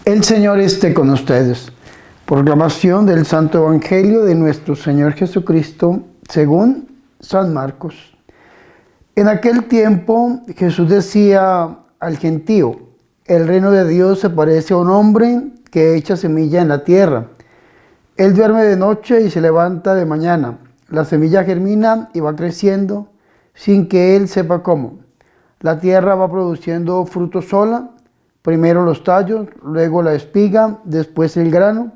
El Señor esté con ustedes. Proclamación del Santo Evangelio de nuestro Señor Jesucristo según San Marcos. En aquel tiempo Jesús decía al gentío: el reino de Dios se parece a un hombre que echa semilla en la tierra. Él duerme de noche y se levanta de mañana. La semilla germina y va creciendo sin que él sepa cómo. La tierra va produciendo fruto sola. Primero los tallos, luego la espiga, después el grano.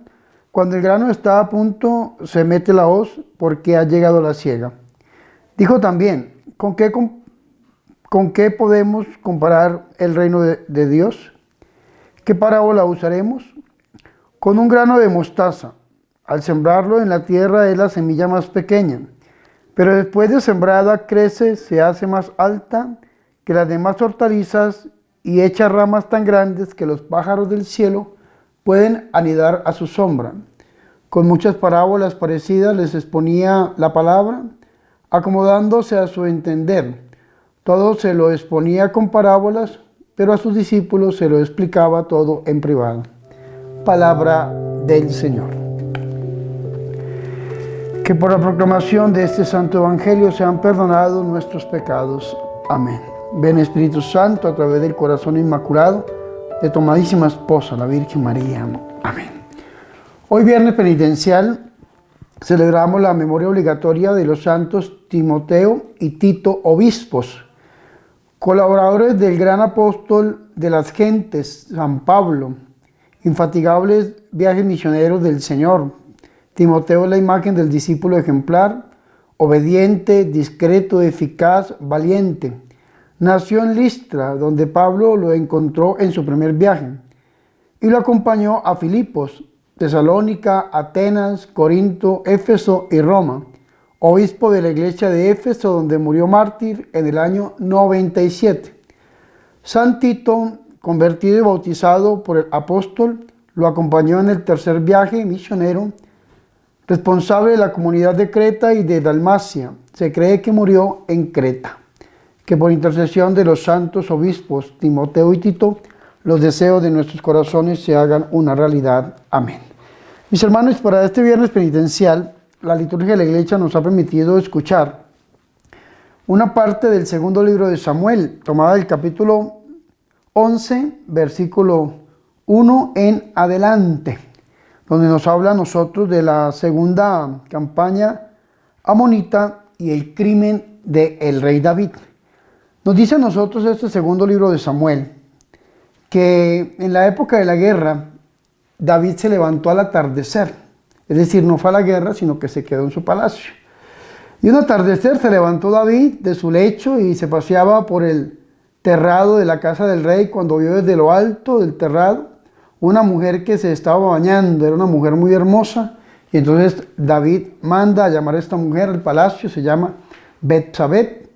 Cuando el grano está a punto, se mete la hoz porque ha llegado la siega. Dijo también: ¿con qué podemos comparar el reino de Dios? ¿Qué parábola usaremos? Con un grano de mostaza. Al sembrarlo en la tierra es la semilla más pequeña, pero después de sembrada crece, se hace más alta que las demás hortalizas y echa ramas tan grandes que los pájaros del cielo pueden anidar a su sombra. Con muchas parábolas parecidas les exponía la palabra, acomodándose a su entender. Todo se lo exponía con parábolas, pero a sus discípulos se lo explicaba todo en privado. Palabra del Señor. Que por la proclamación de este Santo Evangelio sean perdonados nuestros pecados. Amén. Ven Espíritu Santo a través del corazón inmaculado de tu amadísima esposa, la Virgen María. Amén. Hoy viernes penitencial celebramos la memoria obligatoria de los santos Timoteo y Tito, obispos, colaboradores del gran apóstol de las gentes, San Pablo, infatigables viajes misioneros del Señor. Timoteo es la imagen del discípulo ejemplar, obediente, discreto, eficaz, valiente. Nació en Listra, donde Pablo lo encontró en su primer viaje, y lo acompañó a Filipos, Tesalónica, Atenas, Corinto, Éfeso y Roma, obispo de la iglesia de Éfeso, donde murió mártir en el año 97. San Tito, convertido y bautizado por el apóstol, lo acompañó en el tercer viaje misionero, responsable de la comunidad de Creta y de Dalmacia. Se cree que murió en Creta. Que por intercesión de los santos obispos Timoteo y Tito, los deseos de nuestros corazones se hagan una realidad. Amén. Mis hermanos, para este viernes penitencial, la liturgia de la Iglesia nos ha permitido escuchar una parte del segundo libro de Samuel, tomada del capítulo 11, versículo 1 en adelante, donde nos habla a nosotros de la segunda campaña amonita y el crimen del rey David. Nos dice a nosotros este segundo libro de Samuel que en la época de la guerra David se levantó al atardecer, es decir, no fue a la guerra, sino que se quedó en su palacio. Y un atardecer se levantó David de su lecho y se paseaba por el terrado de la casa del rey cuando vio desde lo alto del terrado una mujer que se estaba bañando. Era una mujer muy hermosa, y entonces David manda a llamar a esta mujer al palacio. Se llama Betsabé,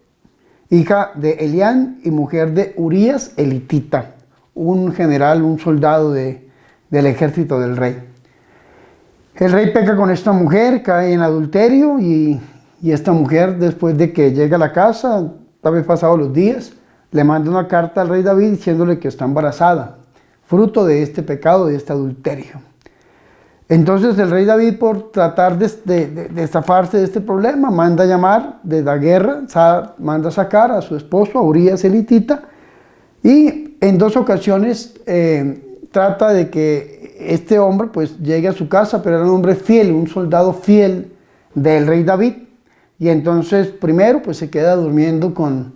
hija de Elián y mujer de Urías elitita, un general, un soldado del ejército del rey. El rey peca con esta mujer, cae en adulterio, y esta mujer, después de que llega a la casa, tal vez pasados los días, le manda una carta al rey David diciéndole que está embarazada, fruto de este pecado, de este adulterio. Entonces el rey David, por tratar de zafarse de este problema, manda a llamar de la guerra, manda a sacar a su esposo, a Urías elitita, y en dos ocasiones trata de que este hombre pues llegue a su casa, pero era un hombre fiel, un soldado fiel del rey David. Y entonces primero pues se queda durmiendo con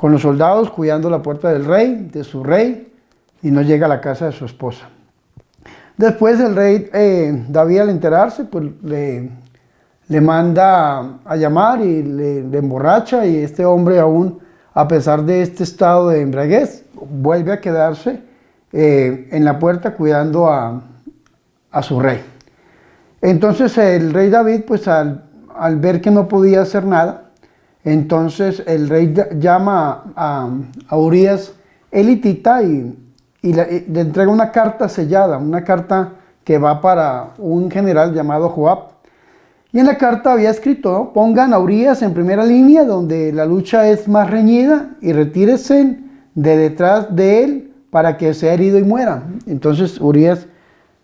los soldados, cuidando la puerta del rey, de su rey, y no llega a la casa de su esposa. Después el rey David, al enterarse, pues le manda a llamar y le emborracha, y este hombre, aún a pesar de este estado de embriaguez, vuelve a quedarse en la puerta cuidando a su rey. Entonces el rey David, pues al ver que no podía hacer nada, entonces el rey llama a Urías elitita y le entrega una carta sellada, una carta que va para un general llamado Joab. Y en la carta había escrito, ¿no?: pongan a Urías en primera línea, donde la lucha es más reñida, y retírense de detrás de él para que sea herido y muera. Entonces Urías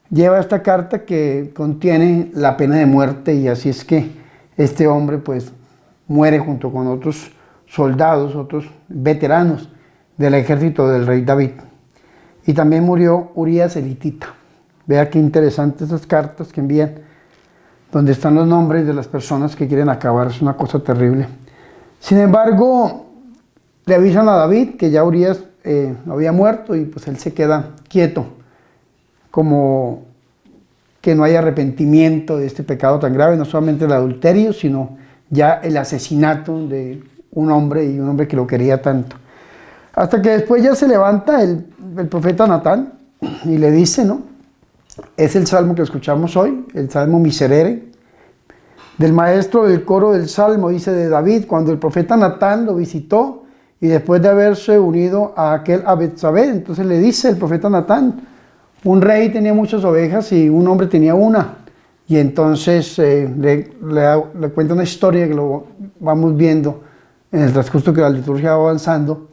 lleva esta carta que contiene la pena de muerte, y así es que este hombre pues muere junto con otros soldados, otros veteranos del ejército del rey David. Y también murió Urías elitita. Vea qué interesantes esas cartas que envían, donde están los nombres de las personas que quieren acabar. Es una cosa terrible. Sin embargo, le avisan a David que ya Urías había muerto, y pues él se queda quieto, como que no hay arrepentimiento de este pecado tan grave, no solamente el adulterio, sino ya el asesinato de un hombre, y un hombre que lo quería tanto. Hasta que después ya se levanta el profeta Natán y le dice, ¿no? Es el salmo que escuchamos hoy, el salmo Miserere, del maestro del coro del salmo, dice de David, cuando el profeta Natán lo visitó, y después de haberse unido a aquel a Betsabé, entonces le dice el profeta Natán, un rey tenía muchas ovejas y un hombre tenía una. Y entonces le cuenta una historia que lo vamos viendo en el transcurso que la liturgia va avanzando.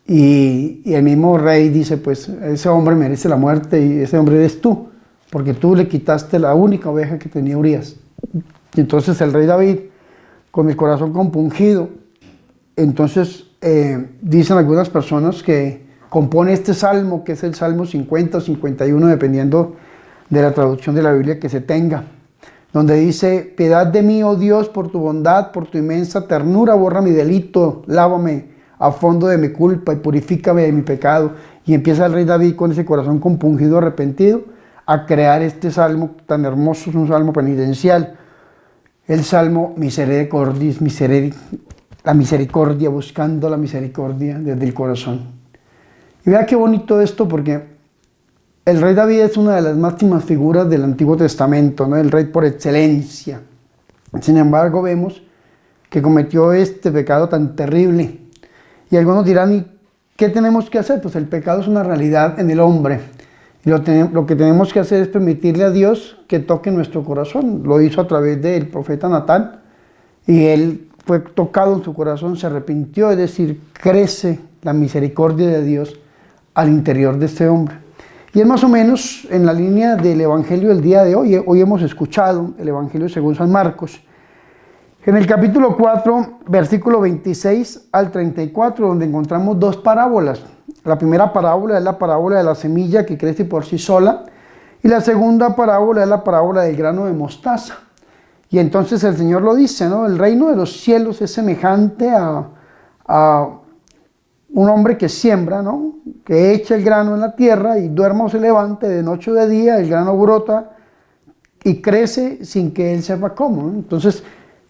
Y el mismo rey dice, pues ese hombre merece la muerte, y ese hombre eres tú, porque tú le quitaste la única oveja que tenía Urías. Y entonces el rey David, con el corazón compungido, entonces dicen algunas personas que compone este salmo, que es el Salmo 50 o 51, dependiendo de la traducción de la Biblia que se tenga, donde dice, piedad de mí, oh Dios, por tu bondad, por tu inmensa ternura, borra mi delito, lávame a fondo de mi culpa y purifícame de mi pecado. Y empieza el rey David con ese corazón compungido, arrepentido, a crear este salmo tan hermoso. Es un salmo penitencial, el Salmo Miserere Cordis, la misericordia, buscando la misericordia desde el corazón. Y vea qué bonito esto, porque el rey David es una de las máximas figuras del Antiguo Testamento, ¿no? El rey por excelencia. Sin embargo, vemos que cometió este pecado tan terrible. Y algunos dirán, ¿y qué tenemos que hacer? Pues el pecado es una realidad en el hombre. Y lo que tenemos que hacer es permitirle a Dios que toque nuestro corazón. Lo hizo a través del profeta Natán, y él fue tocado en su corazón, se arrepintió, es decir, crece la misericordia de Dios al interior de este hombre. Y es más o menos en la línea del Evangelio del día de hoy. Hoy hemos escuchado el Evangelio según San Marcos, en el capítulo 4, versículo 26 al 34, donde encontramos dos parábolas. La primera parábola es la parábola de la semilla que crece por sí sola, y la segunda parábola es la parábola del grano de mostaza. Y entonces el Señor lo dice, ¿no? El reino de los cielos es semejante a un hombre que siembra, ¿no? Que echa el grano en la tierra, y duerma o se levante, de noche o de día, el grano brota y crece sin que él sepa cómo, ¿no? Entonces,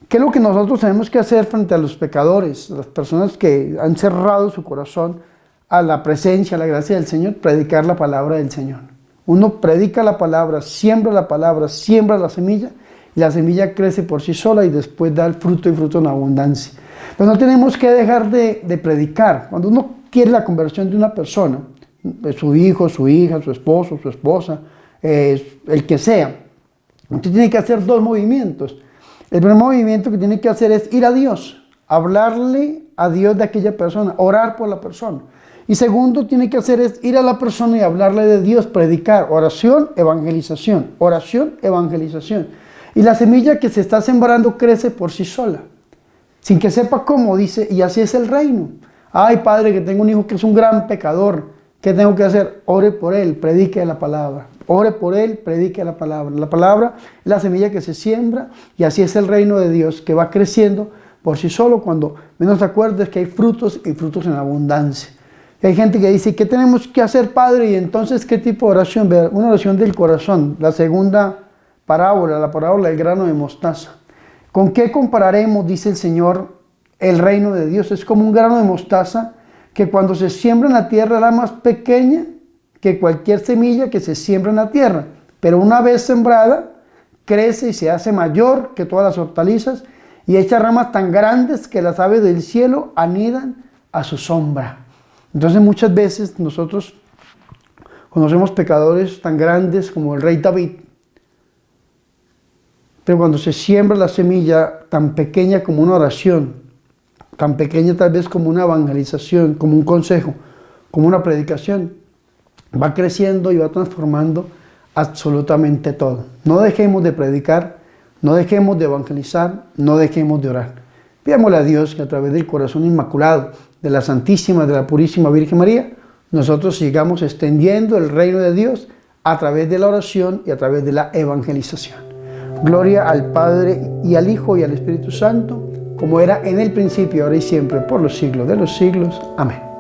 ¿qué es lo que nosotros tenemos que hacer frente a los pecadores, a las personas que han cerrado su corazón a la presencia, a la gracia del Señor? Predicar la palabra del Señor. Uno predica la palabra, siembra la semilla, y la semilla crece por sí sola y después da el fruto, y fruto en abundancia. Pero no tenemos que dejar de predicar. Cuando uno quiere la conversión de una persona, su hijo, su hija, su esposo, su esposa, el que sea, usted tiene que hacer dos movimientos. El primer movimiento que tiene que hacer es ir a Dios, hablarle a Dios de aquella persona, orar por la persona. Y segundo, tiene que hacer es ir a la persona y hablarle de Dios, predicar, oración, evangelización, oración, evangelización. Y la semilla que se está sembrando crece por sí sola, sin que sepa cómo, dice, y así es el reino. Ay, padre, que tengo un hijo que es un gran pecador, ¿qué tengo que hacer? Ore por él, predique la palabra. Ore por él, predique la palabra. La palabra es la semilla que se siembra, y así es el reino de Dios, que va creciendo por sí solo. Cuando menos te acuerdes que hay frutos, y frutos en abundancia. Y hay gente que dice, ¿qué tenemos que hacer, padre? Y entonces, ¿qué tipo de oración? Una oración del corazón. La segunda parábola, la parábola del grano de mostaza. ¿Con qué compararemos, dice el Señor, el reino de Dios? Es como un grano de mostaza que cuando se siembra en la tierra es la más pequeña que cualquier semilla que se siembra en la tierra. Pero una vez sembrada, crece y se hace mayor que todas las hortalizas, y echa ramas tan grandes que las aves del cielo anidan a su sombra. Entonces muchas veces nosotros conocemos pecadores tan grandes como el rey David, pero cuando se siembra la semilla tan pequeña como una oración, tan pequeña tal vez como una evangelización, como un consejo, como una predicación, va creciendo y va transformando absolutamente todo. No dejemos de predicar, no dejemos de evangelizar, no dejemos de orar. Pidámosle a Dios que a través del corazón inmaculado de la Santísima, de la Purísima Virgen María, nosotros sigamos extendiendo el reino de Dios a través de la oración y a través de la evangelización. Gloria al Padre y al Hijo y al Espíritu Santo, como era en el principio, ahora y siempre, por los siglos de los siglos. Amén.